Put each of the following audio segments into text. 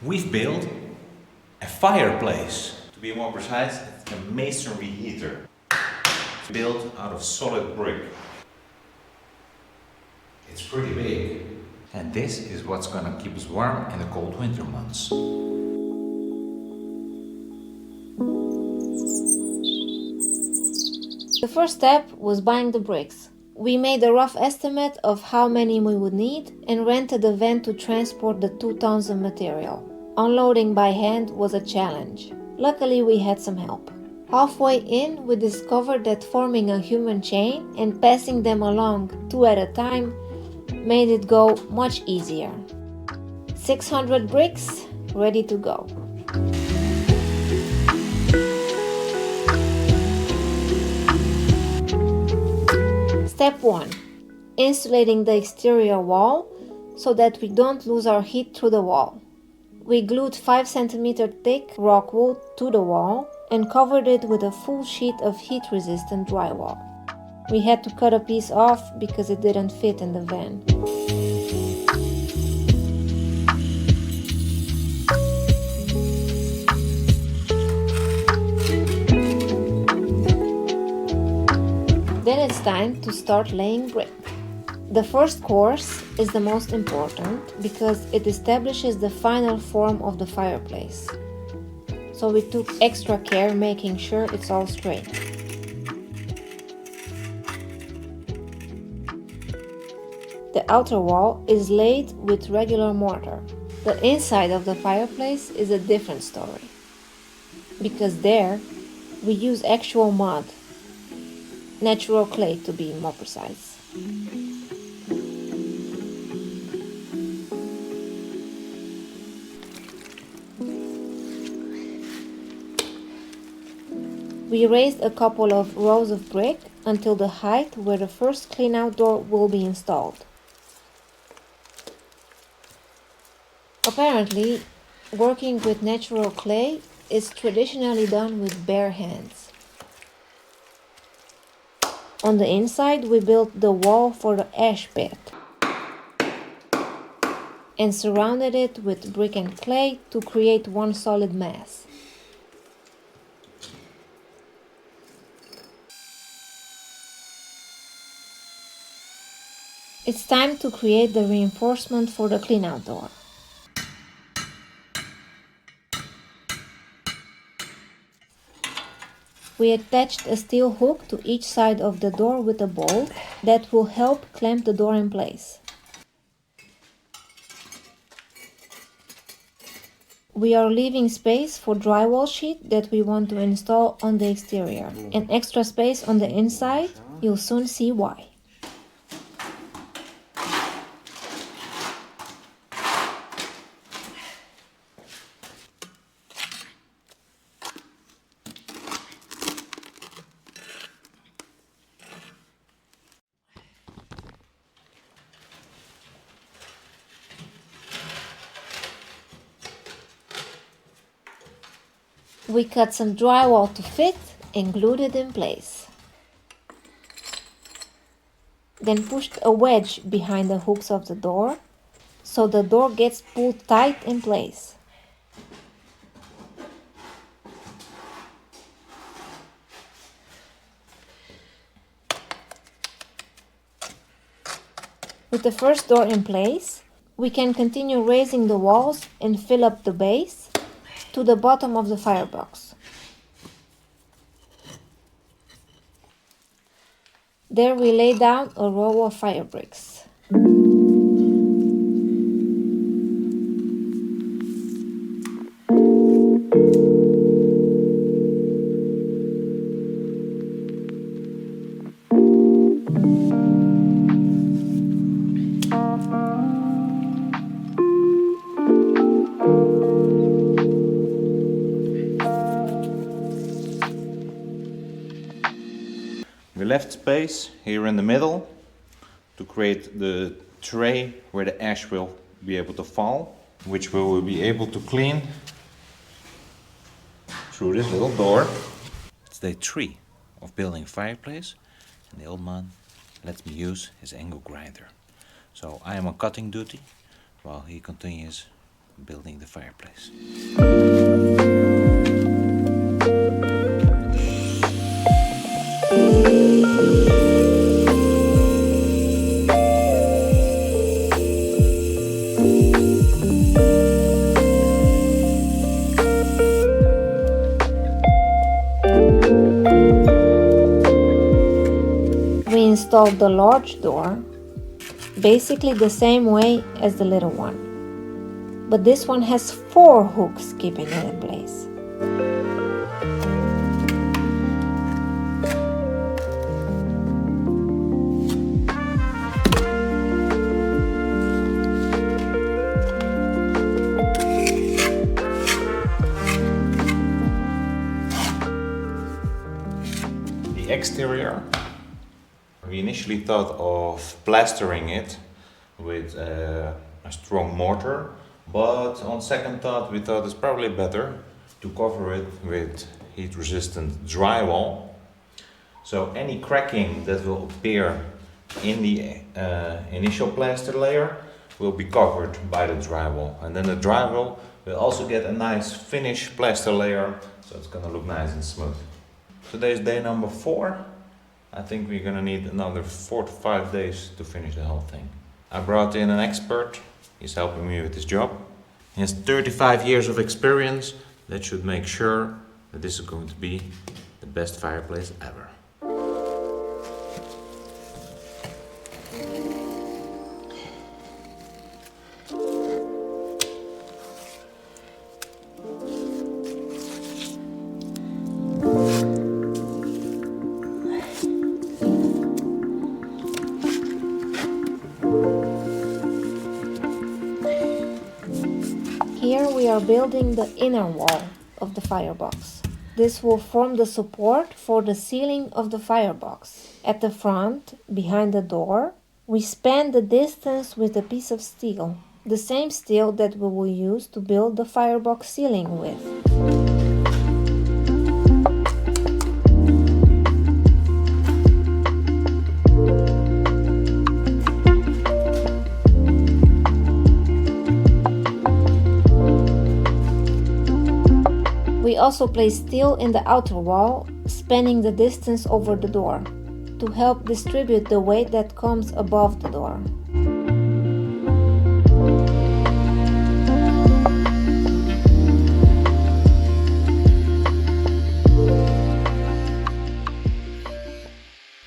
We've built a fireplace. To be more precise, it's a Masonry Heater. Built out of solid brick. It's pretty big. And this is what's gonna keep us warm in the cold winter months. The first step was buying the bricks. We made a rough estimate of how many we would need and rented a van to transport the 2 tons of material. Unloading by hand was a challenge. Luckily, we had some help. Halfway in, we discovered that forming a human chain and passing them along 2 at a time made it go much easier. 600 bricks ready to go. Step 1. Insulating the exterior wall so that we don't lose our heat through the wall. We glued 5 cm thick rock wool to the wall and covered it with a full sheet of heat-resistant drywall. We had to cut a piece off because it didn't fit in the van. Then it's time to start laying brick. The first course is the most important because it establishes the final form of the fireplace. So we took extra care making sure it's all straight. The outer wall is laid with regular mortar. The inside of the fireplace is a different story, because there we use actual mud. Natural clay, to be more precise. We raised a couple of rows of brick until the height where the first clean-out door will be installed. Apparently, working with natural clay is traditionally done with bare hands. On the inside, we built the wall for the ash bed and surrounded it with brick and clay to create one solid mass. It's time to create the reinforcement for the clean-out door. We attached a steel hook to each side of the door with a bolt that will help clamp the door in place. We are leaving space for drywall sheet that we want to install on the exterior, and extra space on the inside. You'll soon see why. We cut some drywall to fit and glued it in place. Then pushed a wedge behind the hooks of the door so the door gets pulled tight in place. With the first door in place, we can continue raising the walls and fill up the base to the bottom of the firebox. There we lay down a row of fire bricks. We left space here in the middle to create the tray where the ash will be able to fall, which we will be able to clean through this little door. It's day 3 of building a fireplace, and the old man lets me use his angle grinder. So I am on cutting duty while he continues building the fireplace. We installed the large door basically the same way as the little one, but this one has 4 hooks keeping it in place. The exterior, we initially thought of plastering it with a strong mortar, but on second thought we thought it's probably better to cover it with heat resistant drywall. So any cracking that will appear in the initial plaster layer will be covered by the drywall, and then the drywall will also get a nice finish plaster layer, so it's gonna look nice and smooth. Today's day number 4. I think we're gonna need another 4 to 5 days to finish the whole thing. I brought in an expert. He's helping me with this job. He has 35 years of experience. That should make sure that this is going to be the best fireplace ever. Here we are building the inner wall of the firebox. This will form the support for the ceiling of the firebox. At the front, behind the door, we span the distance with a piece of steel, the same steel that we will use to build the firebox ceiling with. We also place steel in the outer wall, spanning the distance over the door, to help distribute the weight that comes above the door.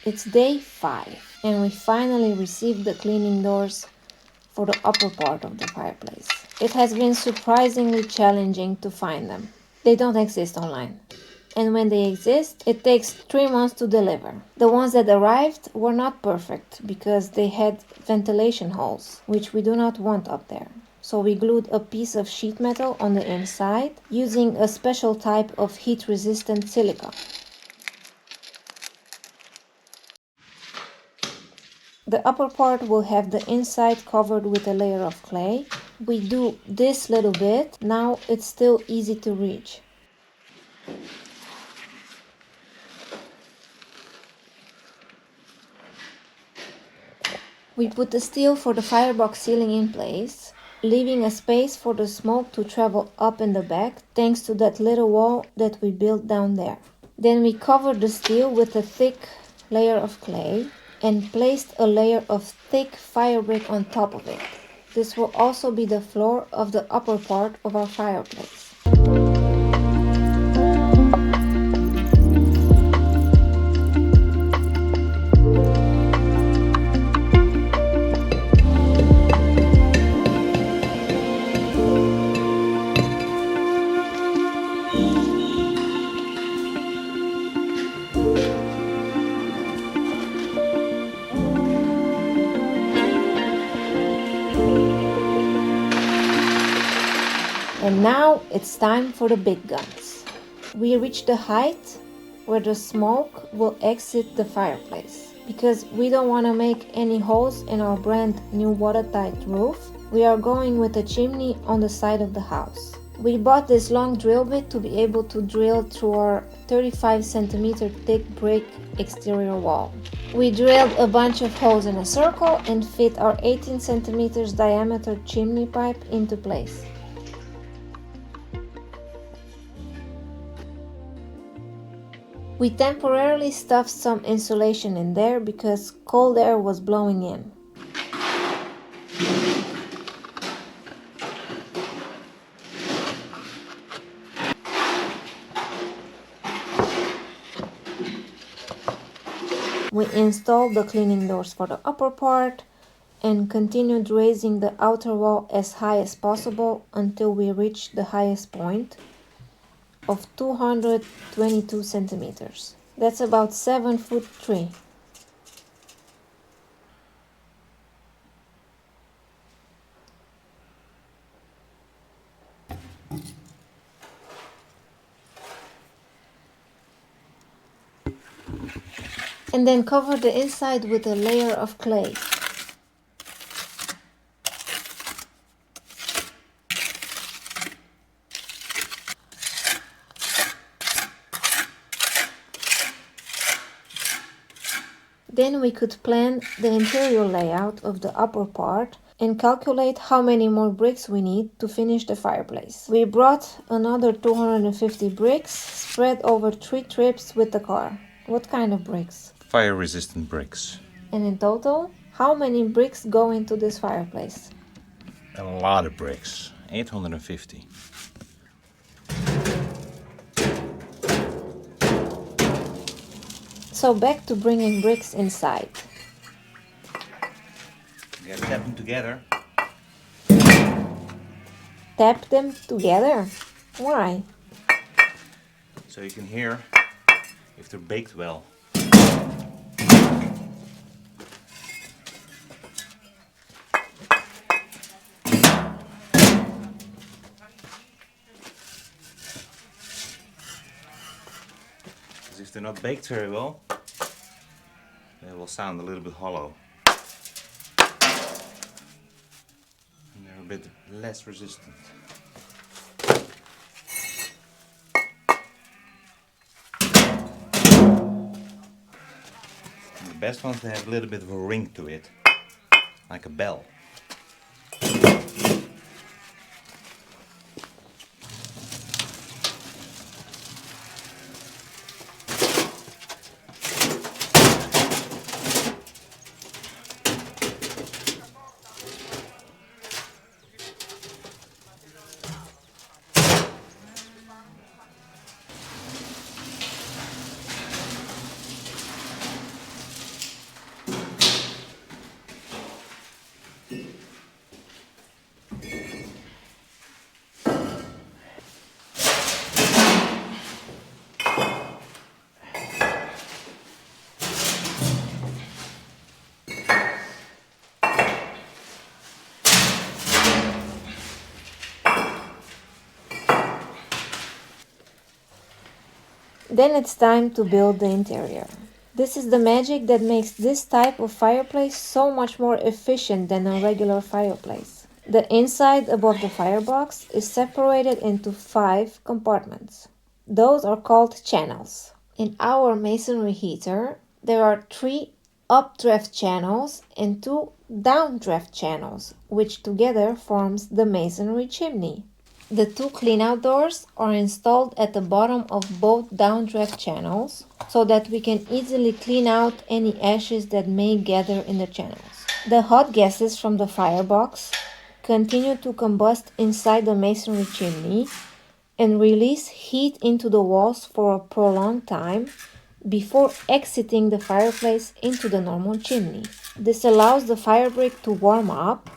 It's day 5, and we finally received the cleaning doors for the upper part of the fireplace. It has been surprisingly challenging to find them. They don't exist online. And when they exist, it takes 3 months to deliver. The ones that arrived were not perfect because they had ventilation holes, which we do not want up there. So we glued a piece of sheet metal on the inside using a special type of heat-resistant silicone. The upper part will have the inside covered with a layer of clay. We do this little bit, now it's still easy to reach. We put the steel for the firebox ceiling in place, leaving a space for the smoke to travel up in the back thanks to that little wall that we built down there. Then we covered the steel with a thick layer of clay and placed a layer of thick fire brick on top of it. This will also be the floor of the upper part of our fireplace. And now it's time for the big guns. We reach the height where the smoke will exit the fireplace. Because we don't want to make any holes in our brand new watertight roof, we are going with a chimney on the side of the house. We bought this long drill bit to be able to drill through our 35 centimeter thick brick exterior wall. We drilled a bunch of holes in a circle and fit our 18 centimeters diameter chimney pipe into place. We temporarily stuffed some insulation in there because cold air was blowing in. We installed the cleaning doors for the upper part and continued raising the outer wall as high as possible until we reached the highest point of 222 centimeters. That's about 7'3". And then cover the inside with a layer of clay. Then we could plan the interior layout of the upper part and calculate how many more bricks we need to finish the fireplace. We brought another 250 bricks spread over 3 trips with the car. What kind of bricks? Fire-resistant bricks. And in total, how many bricks go into this fireplace? A lot of bricks. 850. So back to bringing bricks inside. We gotta tap them together. Tap them together. Why? So you can hear if they're baked well. Because if they're not baked very well, they will sound a little bit hollow. And they're a bit less resistant. And the best ones, they have a little bit of a ring to it, like a bell. Then it's time to build the interior. This is the magic that makes this type of fireplace so much more efficient than a regular fireplace. The inside above the firebox is separated into 5 compartments. Those are called channels. In our masonry heater, there are 3 updraft channels and 2 downdraft channels, which together forms the masonry chimney. The 2 cleanout doors are installed at the bottom of both downdraft channels so that we can easily clean out any ashes that may gather in the channels. The hot gases from the firebox continue to combust inside the masonry chimney and release heat into the walls for a prolonged time before exiting the fireplace into the normal chimney. This allows the fire brick to warm up,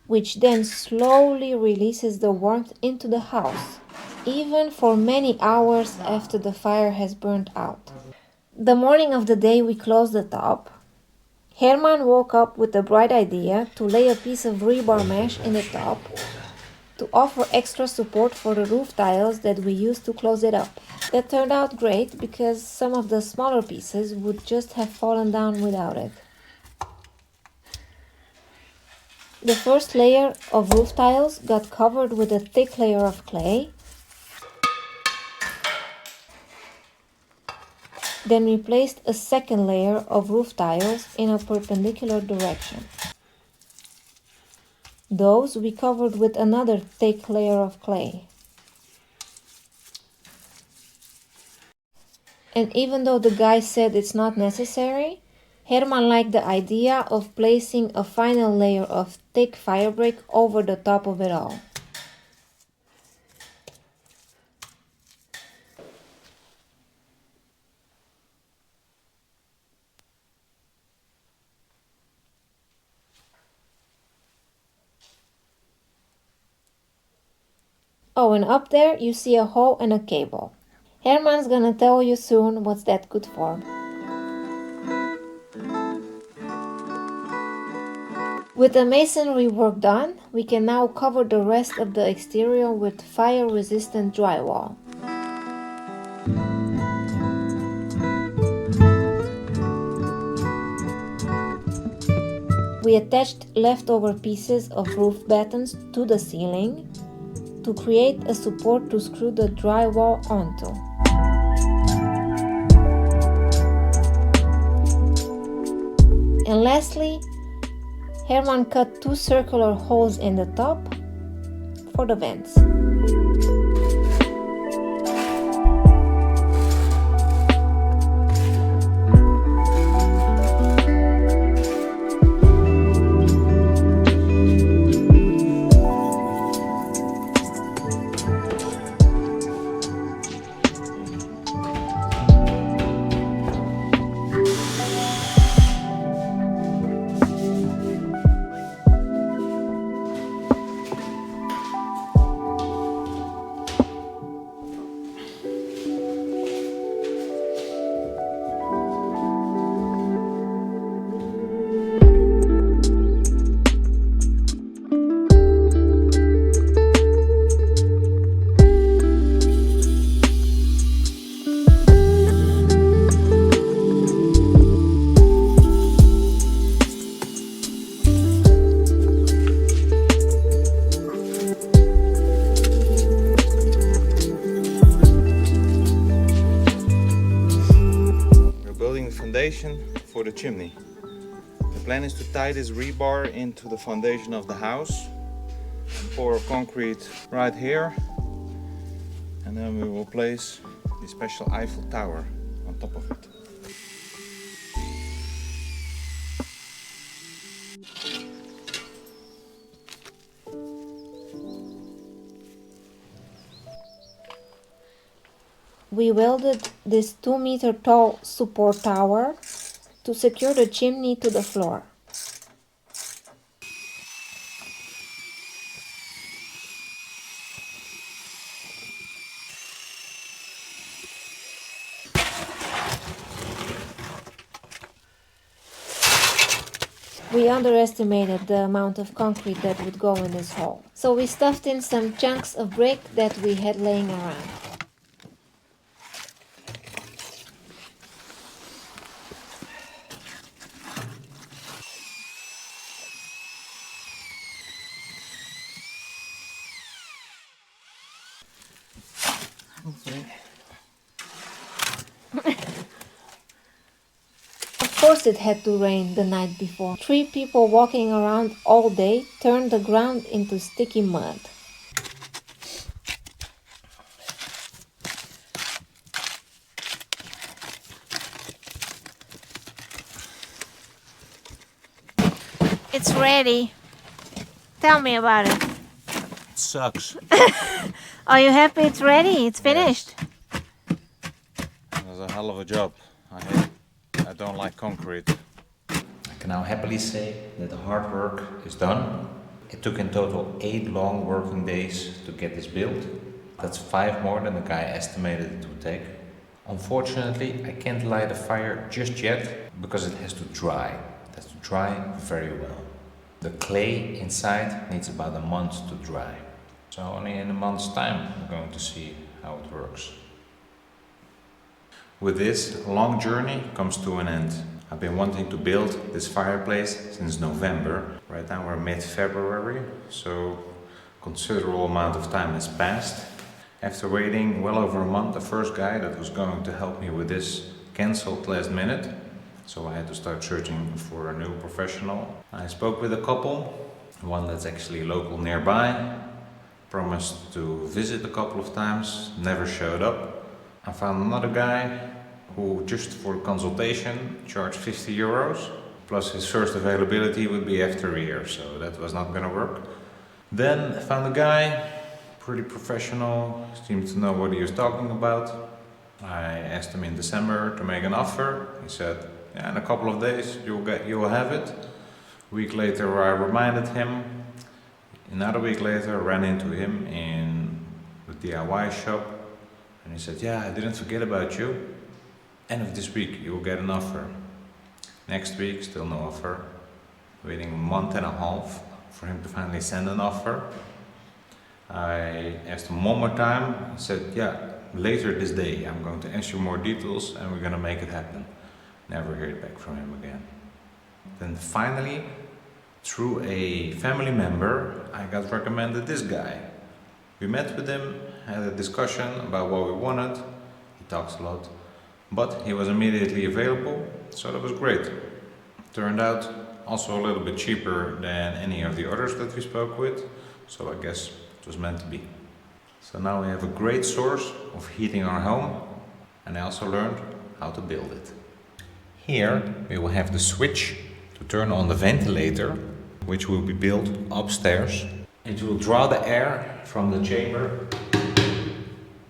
which then slowly releases the warmth into the house, even for many hours after the fire has burnt out. The morning of the day we closed the top, Herman woke up with the bright idea to lay a piece of rebar mesh in the top to offer extra support for the roof tiles that we used to close it up. That turned out great because some of the smaller pieces would just have fallen down without it. The first layer of roof tiles got covered with a thick layer of clay. Then we placed a second layer of roof tiles in a perpendicular direction. Those we covered with another thick layer of clay. And even though the guy said it's not necessary, Herman liked the idea of placing a final layer of thick firebrick over the top of it all. Oh, and up there you see a hole and a cable. Herman's gonna tell you soon what's that good for. With the masonry work done, we can now cover the rest of the exterior with fire-resistant drywall. We attached leftover pieces of roof battens to the ceiling to create a support to screw the drywall onto. And lastly, Herman cut 2 circular holes in the top for the vents. For the chimney. The plan is to tie this rebar into the foundation of the house and pour concrete right here, and then we will place the special Eiffel Tower on top of it. We welded this 2-meter tall support tower to secure the chimney to the floor. We underestimated the amount of concrete that would go in this hole, so we stuffed in some chunks of brick that we had laying around. Of course it had to rain the night before. 3 people walking around all day turned the ground into sticky mud. It's ready. Tell me about it. It sucks. Are you happy it's ready? It's finished. It was a hell of a job. I don't like concrete. I can now happily say that the hard work is done. It took in total 8 long working days to get this built. That's 5 more than the guy estimated it would take. Unfortunately, I can't light a fire just yet because it has to dry. It has to dry very well. The clay inside needs about a month to dry. So only in a month's time we're going to see how it works. With this, long journey comes to an end. I've been wanting to build this fireplace since November. Right now we're mid-February, so a considerable amount of time has passed. After waiting well over a month, the first guy that was going to help me with this cancelled last minute. So I had to start searching for a new professional. I spoke with a couple, one that's actually local nearby, promised to visit a couple of times, never showed up. I found another guy who just for consultation charged 50 euros, plus his first availability would be after a year, so that was not gonna work. Then found a guy, pretty professional, seemed to know what he was talking about. I asked him in December to make an offer. He said, yeah, in a couple of days you'll have it. A week later I reminded him. Another week later I ran into him in the DIY shop and he said, yeah, I didn't forget about you. End of this week you will get an offer. Next week still no offer. Waiting a month and a half for him to finally send an offer. I asked him one more time. He said, yeah, later this day I'm going to ask you more details and we're gonna make it happen. Never heard back from him again. Then finally, through a family member, I got recommended this guy. We met with him, had a discussion about what we wanted. He talks a lot, but he was immediately available, so that was great. Turned out also a little bit cheaper than any of the others that we spoke with, so I guess it was meant to be. So now we have a great source of heating our home, and I also learned how to build it. Here we will have the switch to turn on the ventilator, which will be built upstairs. It will draw the air from the chamber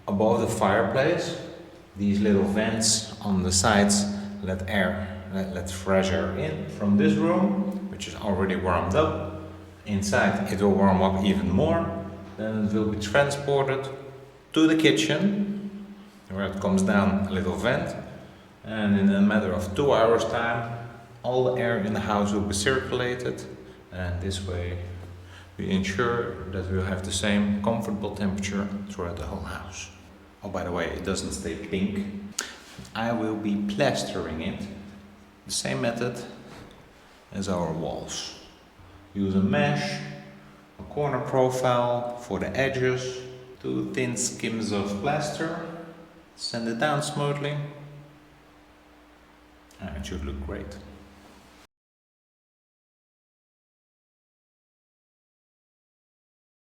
above the fireplace. These little vents on the sides let fresh air in from this room, which is already warmed up. Inside it will warm up even more. Then it will be transported to the kitchen, where it comes down a little vent, and in a matter of 2 hours time all the air in the house will be circulated, and this way we ensure that we'll have the same comfortable temperature throughout the whole house. Oh, by the way, it doesn't stay pink. I will be plastering it the same method as our walls. Use a mesh, a corner profile for the edges, 2 thin skims of plaster, sand it down smoothly, and it should look great.